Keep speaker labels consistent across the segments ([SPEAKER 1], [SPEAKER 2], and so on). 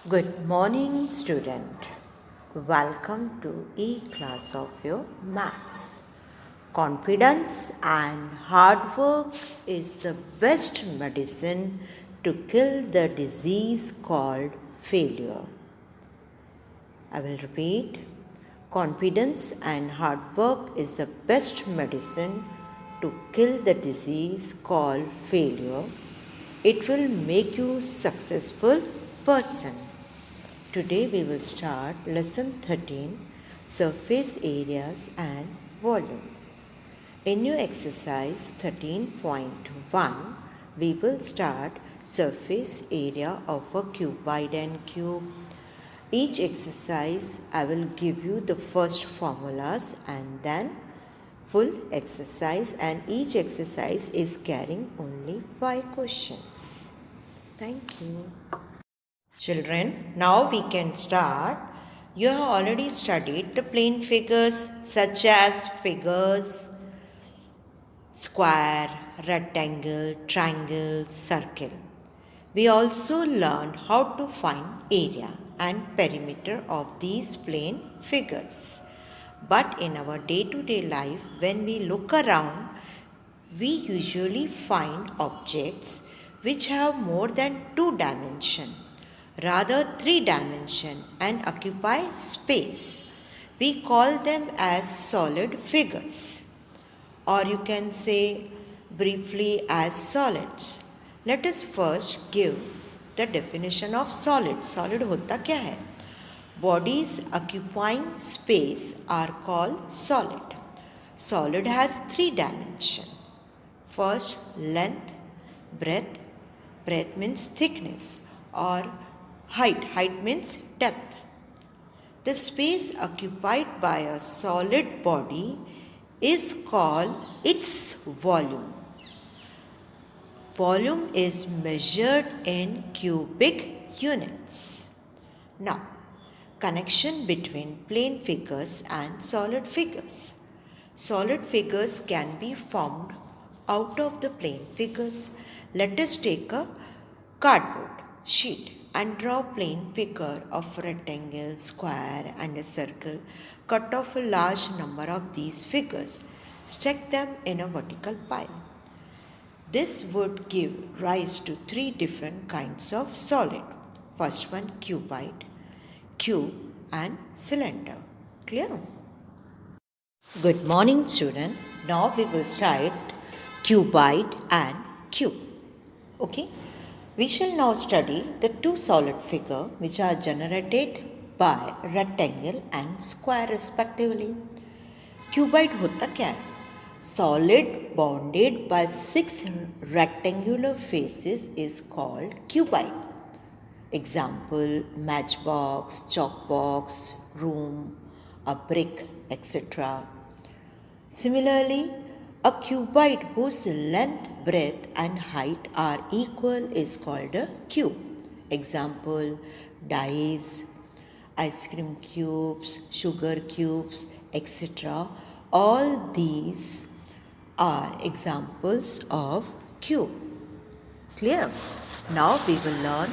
[SPEAKER 1] Good morning, student. Welcome to e-class of your maths. Confidence and hard work is the best medicine to kill the disease called failure. I will repeat. Confidence and hard work is the best medicine to kill the disease called failure. It will make you successful person. Today we will start lesson 13, surface areas and volume. In your exercise 13.1, we will start surface area of a cuboid and cube. Each exercise I will give you the first formulas and then full exercise, and each exercise is carrying only 5 questions. Thank you. Children, now we can start. You have already studied the plane figures such as figures, square, rectangle, triangle, circle. We also learned how to find area and perimeter of these plane figures. But in our day-to-day life, when we look around, we usually find objects which have more than 2 dimensions, rather 3 dimensions, and occupy space. We call them as solid figures, or you can say briefly as solids. Let us first give the definition of solid. Solid होता क्या है? Bodies occupying space are called solid. Solid has 3 dimensions. First, length, breadth. Breadth means thickness, or height. Height means depth. The space occupied by a solid body is called its volume. Volume is measured in cubic units. Now, connection between plane figures and solid figures. Solid figures can be formed out of the plane figures. Let us take a cardboard sheet and draw plane figure of a rectangle, square and a circle. Cut off a large number of these figures. Stack them in a vertical pile. This would give rise to 3 different kinds of solid. First one, cuboid, cube and cylinder. Clear? Good morning, student. Now we will start cuboid and cube. Okay? We shall now study the 2 solid figure which are generated by rectangle and square respectively. Cuboid होता क्या है? Solid bounded by 6 rectangular faces is called cuboid. Example, matchbox, chalkbox, room, a brick, etc. Similarly, a cuboid whose length, breadth and height are equal is called a cube. Example, dice, ice cream cubes, sugar cubes, etc. All these are examples of cube. Clear? Now we will learn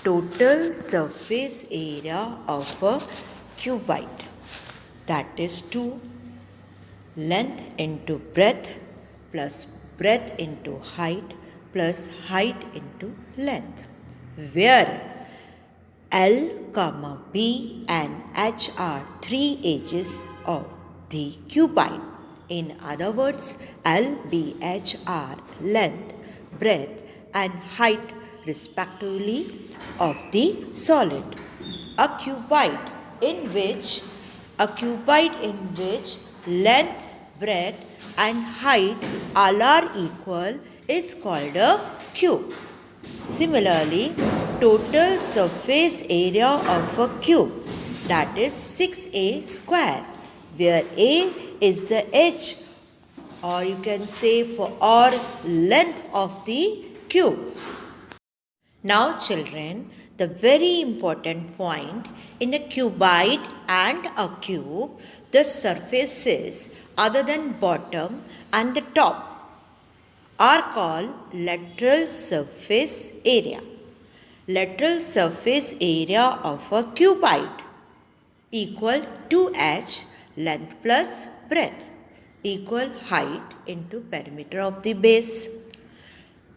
[SPEAKER 1] total surface area of a cuboid. That is 2 length into breadth plus breadth into height plus height into length, where L, B and H are 3 edges of the cuboid. In other words, L, B, H are length, breadth and height respectively of the solid. A cuboid in which length, breadth and height all are equal is called a cube. Similarly, total surface area of a cube, that is 6a square, where a is the edge, or you can say or length of the cube. Now children, the very important point, in a cuboid and a cube, the surfaces other than bottom and the top are called lateral surface area. Lateral surface area of a cuboid equal 2h length plus breadth equal height into perimeter of the base.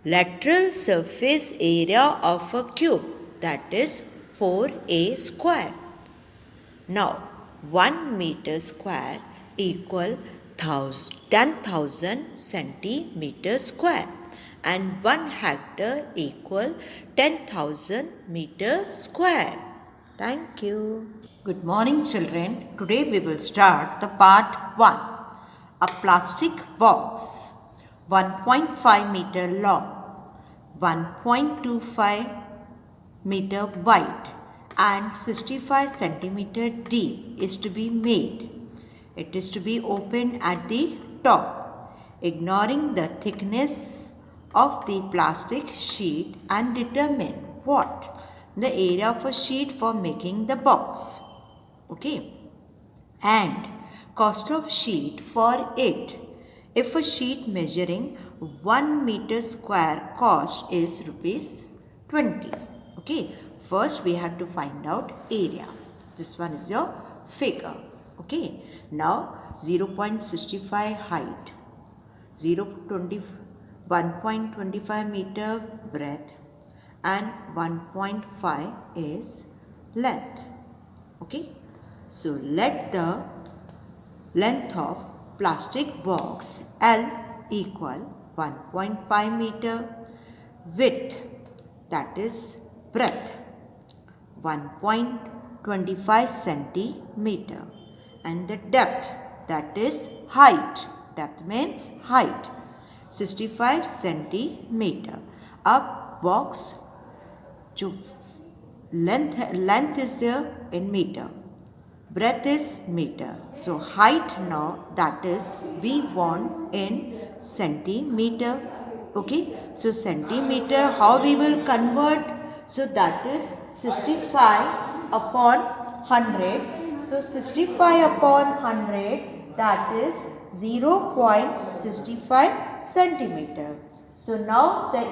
[SPEAKER 1] Lateral surface area of a cube, that is 4a square. Now 1 meter square equal 10,000 centimeter square and 1 hectare equal 10,000 meter square. Thank you. Good morning children. Today we will start the part 1. A plastic box 1.5 meter long, 1.25 meter wide and 65 centimeter deep is to be made. It is to be opened at the top, ignoring the thickness of the plastic sheet, and determine what the area of a sheet for making the box. Okay, and cost of sheet for it. If a sheet measuring 1 meter square cost is rupees 20. Okay, first we have to find out area. This one is your figure. Okay, now 0.65 height, 1.25 meter breadth and 1.5 is length. Okay, so let the length of plastic box L equal 1.5 meter, width, that is breadth 1.25 centimeter, and the depth, that is height, depth means height, 65 centimeter. Up box length is there in meter, breadth is meter, so height now, that is we want in centimeter. Okay, so centimeter, how we will convert? So that is 65 upon 100. So 65 upon 100, that is 0.65 centimeter. So now the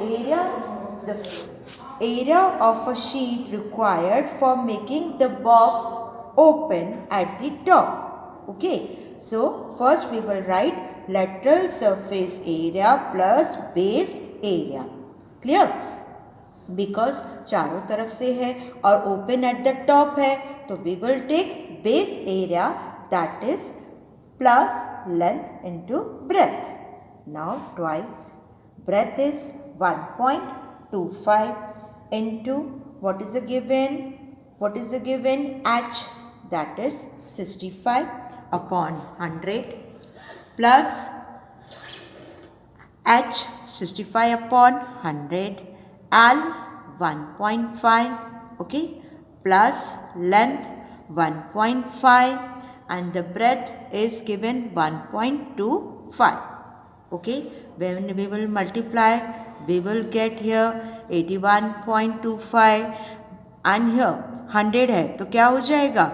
[SPEAKER 1] area of a sheet required for making the box open at the top. Okay, so first we will write lateral surface area plus base area. Clear? Because चारों तरफ से है और open at the top है, तो we will take base area, that is plus length into breadth. Now twice. Breadth is 1.25 into what is the given? What is the given? H, that is 65 upon 100 plus H 65 upon 100 L 1.5, okay, plus length 1.5 and the breadth is given 1.25. Okay, when we will multiply, we will get here 81.25 and here 100 है तो क्या हो जाएगा?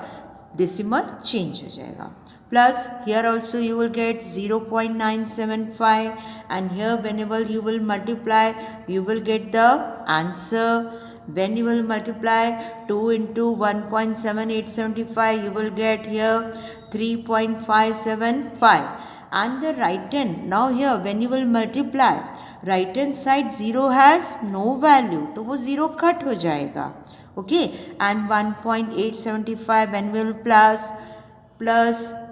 [SPEAKER 1] Decimal change हो जाएगा. Plus here also you will get 0.975 and here whenever you will multiply, you will get the answer. When you will multiply 2 into 1.7875, you will get here 3.575. And the right hand, now here when you will multiply, right hand side 0 has no value, तो वो 0 cut हो जाएगा. Okay, and 1.875 when we will plus,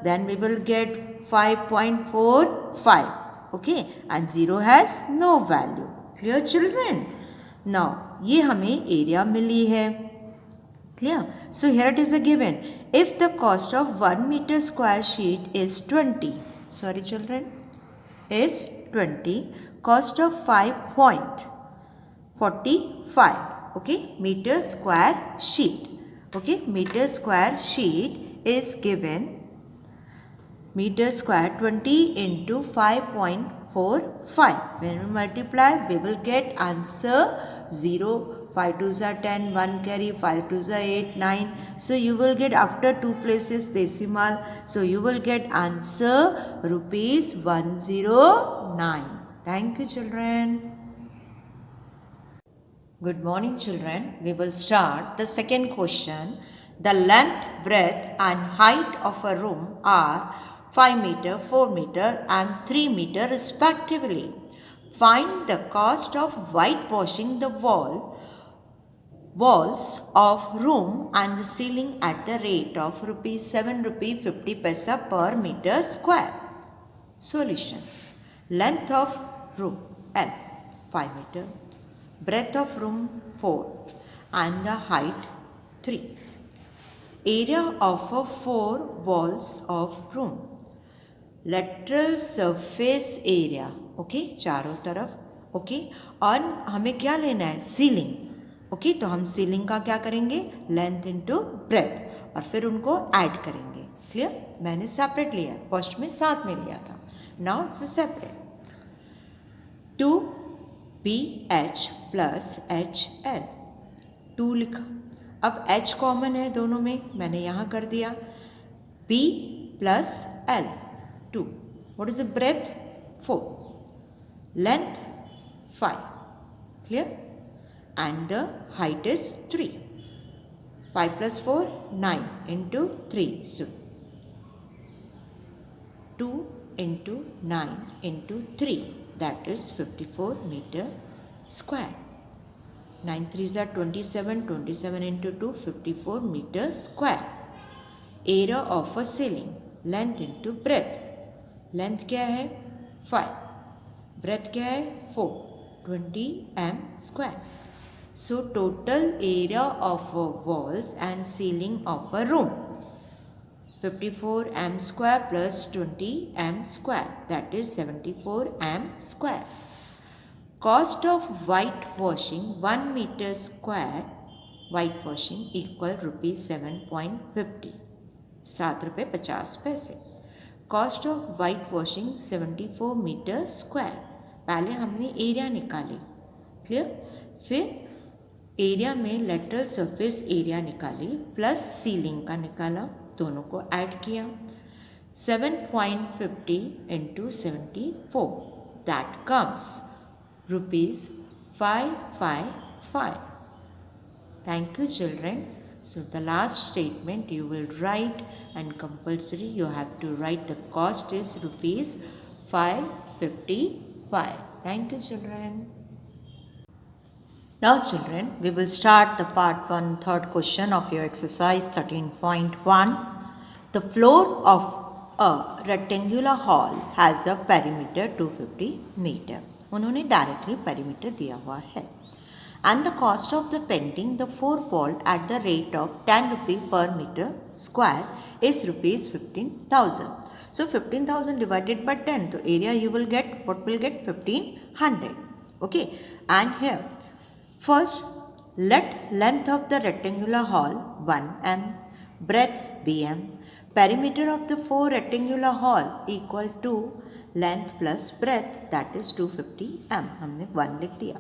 [SPEAKER 1] then we will get 5.45. Okay, and 0 has no value. Clear children? Now ये हमें area मिली है. Clear? So here it is a given. If the cost of 1 meter square sheet is 20, sorry children, is 20, cost of 5.45, okay, meter square sheet. Okay, meter square sheet is given, meter square 20 into 5.45. When we multiply, we will get answer 0. 5 2s are 10, 1 carry, 5 2s are 8, 9. So you will get after 2 places decimal. So you will get answer rupees 109. Thank you children. Good morning, children. We will start the second question. The length, breadth, and height of a room are 5 meter, 4 meter, and 3 meter respectively. Find the cost of whitewashing the walls of room and the ceiling at the rate of rupees 7 rupee 50 paisa per meter square. Solution. Length of room L 5 meter, breadth of room 4 and the height 3. Area of a 4 walls of room. Lateral surface area, okay चारों तरफ, okay और हमें क्या लेना है, ceiling, okay तो हम ceiling का क्या करेंगे, लेंथ इनटू ब्रेथ और फिर उनको ऐड करेंगे. क्लियर? मैंने सेपरेट लिया है, फर्स्ट में साथ में लिया था, now it's separate. 2BH plus HL 2 लिखा. अब H कॉमन है दोनों में, मैंने यहाँ कर दिया. B plus L 2. What is the breadth? 4. Length 5. Clear? And the height is 3. 5 plus 4 9 into 3. So 2 into 9 into 3, that is 54 meter square. 9 3s are 27, 27 into 2, 54 meter square. Area of a ceiling, length into breadth. Length क्या है? 5. Breadth क्या है? 4. 20 m square. So total area of walls and ceiling of a room, 54 m square plus 20 m square, that is 74 m square. Cost of whitewashing 1 meter square whitewashing equal rupees 7.50, 7 रुपये 50 पैसे. Cost of whitewashing 74 meter square. पहले हमने area निकाली, clear? फिर area में lateral surface area निकाली plus ceiling का निकाला, दोनों को ऐड किया. 7.50 into 74, that comes rupees 555. Thank you, children. So the last statement you will write, and compulsory you have to write the cost is rupees 555. Thank you, children. Now, children, we will start the part 1 third question of your exercise 13.1. The floor of a rectangular hall has a perimeter 250 meter. उन्होंने directly perimeter दिया हुआ है. And the cost of the painting the 4 wall at the rate of 10 rupee per meter square is rupees 15,000. So 15,000 divided by 10, so area you will get, what will get? 1500. Okay, and here first let length of the rectangular hall 1 m, breadth bm, perimeter of the 4 rectangular hall equal to length plus breadth, that is 250 m. हमने 1 लिख दिया.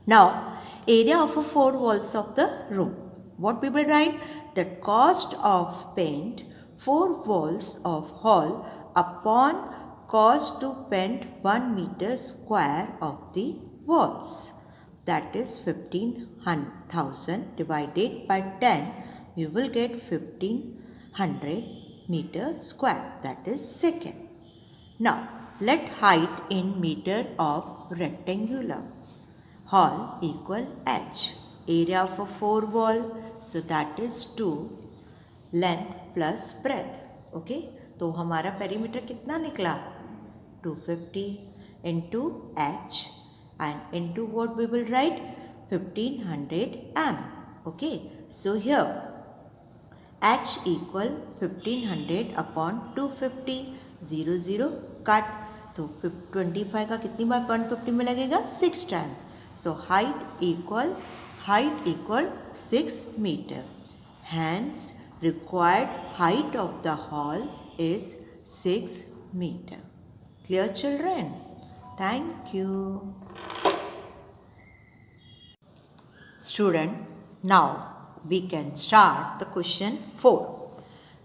[SPEAKER 1] Now area of 4 walls of the room, what we will write? The cost of paint 4 walls of hall upon cost to paint 1 meter square of the walls, that is 15,000 divided by 10, you will get 1500 meter square, that is second. Now let height in meter of rectangular hall equal h. Area of a 4 wall, so that is 2 length plus breadth. Okay, तो हमारा perimeter कितना निकला? 250 into h and into what we will write? 1500 m. Okay, so here h equal 1500 upon 250, 0 0 cut, तो 25 का कितनी बार 150 में लगेगा? 6 time. So height equal 6 meter. Hence required height of the hall is 6 meter. Clear, children? Thank you. Student, now we can start the question 4.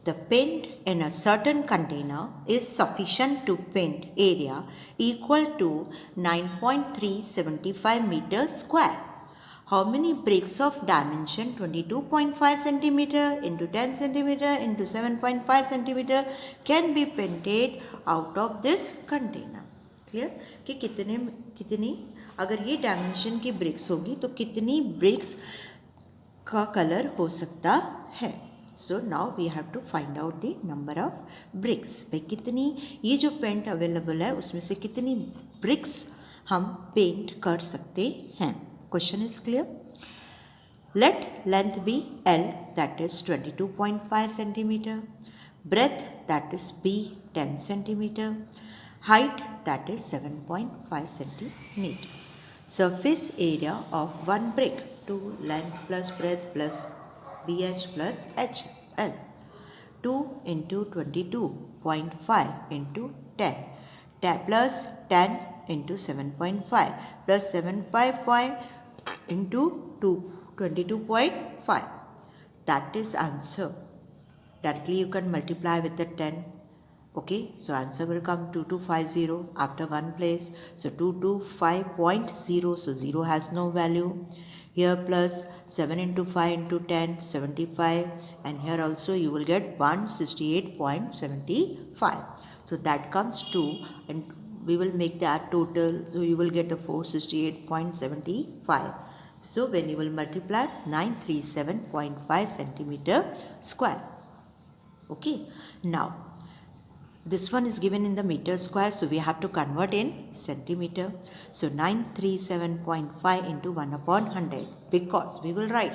[SPEAKER 1] The paint in a certain container is sufficient to paint area equal to 9.375 meters square. how many bricks of dimension 22.5 centimeter into 10 centimeter into 7.5 centimeter can be painted out of this container. Clear? कि कितनी अगर ये dimension की BRICS होगी तो कितनी BRICS का colour हो सकता है. So now we have to find out the number of bricks. भाई कितनी ये जो पेंट अवेलेबल है उसमें से कितनी ब्रिक्स हम पेंट कर सकते हैं. Question is clear. Let length be L, that is 22.5 centimeter, breadth, that is B, 10 centimeter, height, that is 7.5 centimeter. Surface area of one brick, 2 length plus breadth plus BH plus HL. 2 into 22.5 into 10, plus 10 into 7.5 plus 7.5 into 22.5. That is answer. Directly you can multiply with the 10. Okay, so answer will come 2250 after one place. So 225.0, so 0 has no value. Here plus 7 into 5 into 10, 75, and here also you will get 168.75. So that comes 2, and we will make that total, so you will get the 468.75. So when you will multiply 937.5 centimeter square. Okay, now this one is given in the meter square, so we have to convert in centimeter. So 937.5 into 1 upon 100, because we will write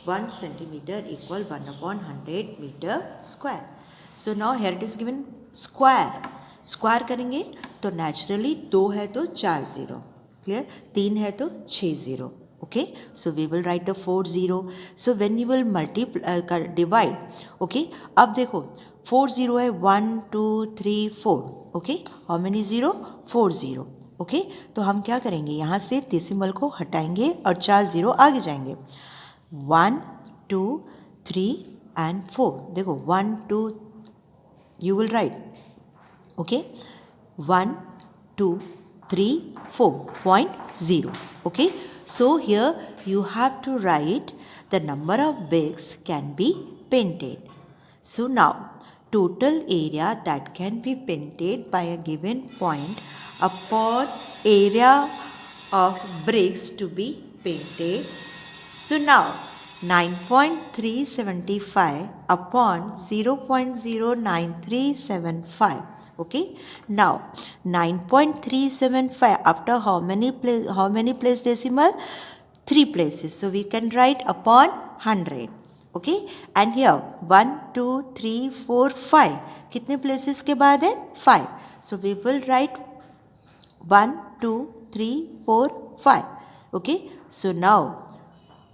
[SPEAKER 1] 1 centimeter equal 1 upon 100 meter square. So now here it is given square. Square करेंगे तो naturally 2 है तो 4 0, clear. 3 है तो 6 0. Okay, so we will write the 4 0. So when you will divide, okay, अब देखो 4 0 है 1 2 3 4. Okay, how many 0? 4 0. Okay, तो हम क्या करेंगे, यहाँ से डेसिमल को हटाएंगे और 4 0 आगे जाएंगे. 1 2 3 and 4. देखो 1 2 you will write. Okay, 1 2 3 4.0. Okay, so here you have to write the number of bricks can be painted. So now total area that can be painted by a given point upon area of bricks to be painted. So now 9.375 upon 0.09375. Okay, now 9.375 after how many place decimal? 3 places, so we can write upon 100. Okay, and here 1 2 3 4 5 कितने places के बाद है? 5. So we will write 1 2 3 4 5. Okay, so now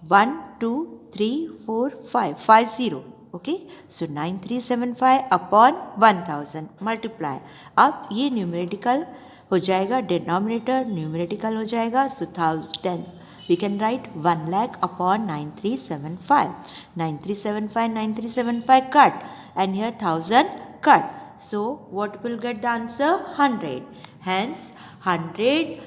[SPEAKER 1] 1 2 3 4 5 50. Okay, so 9375 upon 1000 multiply. अब ये numerical हो जाएगा, denominator numerical हो जाएगा. So 1000 we can write 1 lakh upon 9375. 9375 cut, and here 1000 cut. So what will get the answer? 100. Hence 100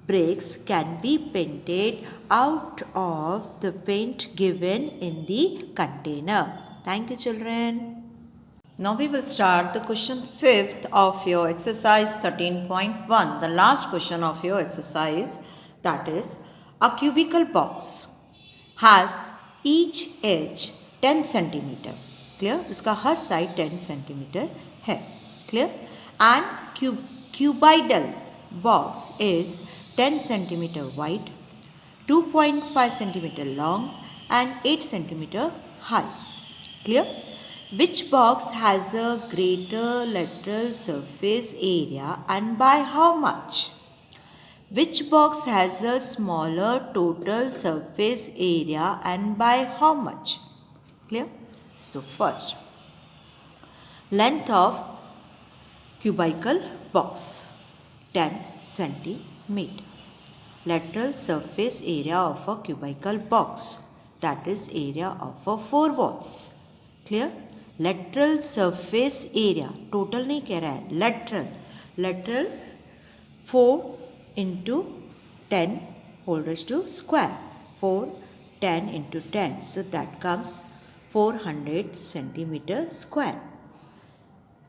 [SPEAKER 1] bricks can be painted out of the paint given in the container. Thank you, children. Now we will start the question 5th of your exercise 13.1, the last question of your exercise, that is a cubical box has each edge 10 centimeter. Clear? इसका हर side 10 centimeter है. Clear? And cuboidal box is 10 centimeter wide, 2.5 centimeter long and 8 centimeter high. Clear? Which box has a greater lateral surface area and by how much? Which box has a smaller total surface area and by how much? Clear? So first, length of cubical box 10 centimeter. Lateral surface area of a cubical box, that is area of a 4 walls. Clear? Lateral surface area, total नहीं कह रहा है, lateral 4 into 10 whole raised to square. 4, 10 into 10. So that comes 400 centimeter square.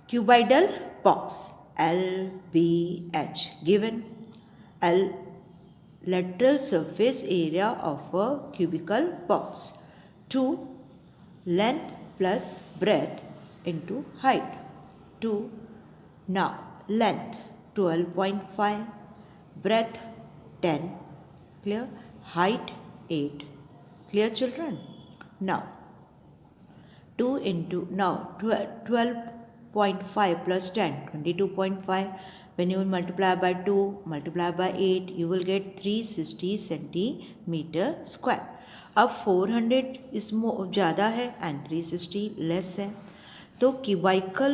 [SPEAKER 1] Cuboidal box LBH given. L lateral surface area of a cubical box. 2 length plus breadth into height. 2 now length 12.5, breadth 10, clear, height 8, clear children. Now 2 into, now 12.5 plus 10, 22.5. When you multiply by 2, multiply by 8, you will get 360 centimeter square. अब 400 इसमें ज़्यादा है and 360 less है, तो cubical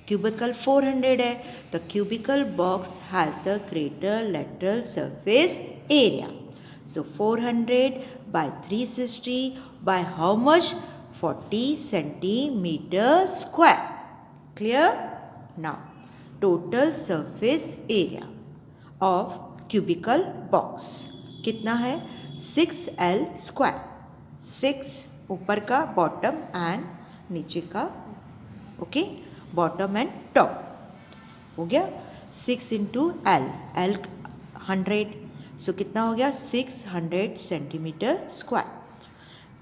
[SPEAKER 1] 400 है, the cubical box has a greater lateral surface area. So 400 by 360 by how much? 40 centimeter square. Clear? Now total surface area of cubical box कितना है? 6L square. 6 ऊपर का बॉटम एंड नीचे का, okay, bottom and top हो गया. 6 into L 100, सो कितना हो गया? 600 centimetre square.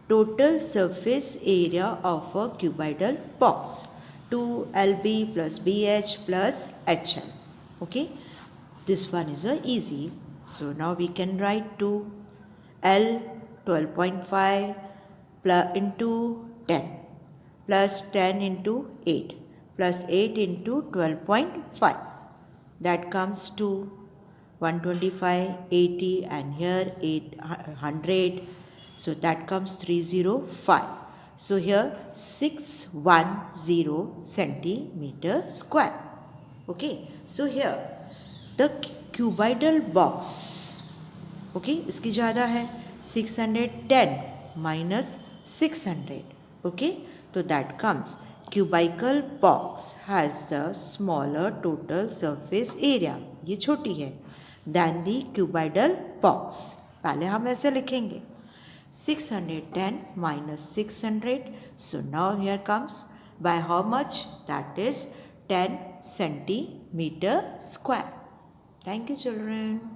[SPEAKER 1] Total surface area of a cuboidal box 2LB plus BH plus HL. Okay, this one is easy. So now we can write 2L 12.5 into 10 plus 10 into 8 plus 8 into 12.5. That comes to 125, 80 and here 800. So that comes 305. So here 610 centimeter square. Okay, so here the cuboidal box, okay, इसकी ज़्यादा है 610 minus 600. Okay, so that comes cubical box has the smaller total surface area, ये छोटी है, than the cuboidal box. पहले हम ऐसे लिखेंगे 610 minus 600. So now here comes by how much? That is 10 centimeter square. Thank you children.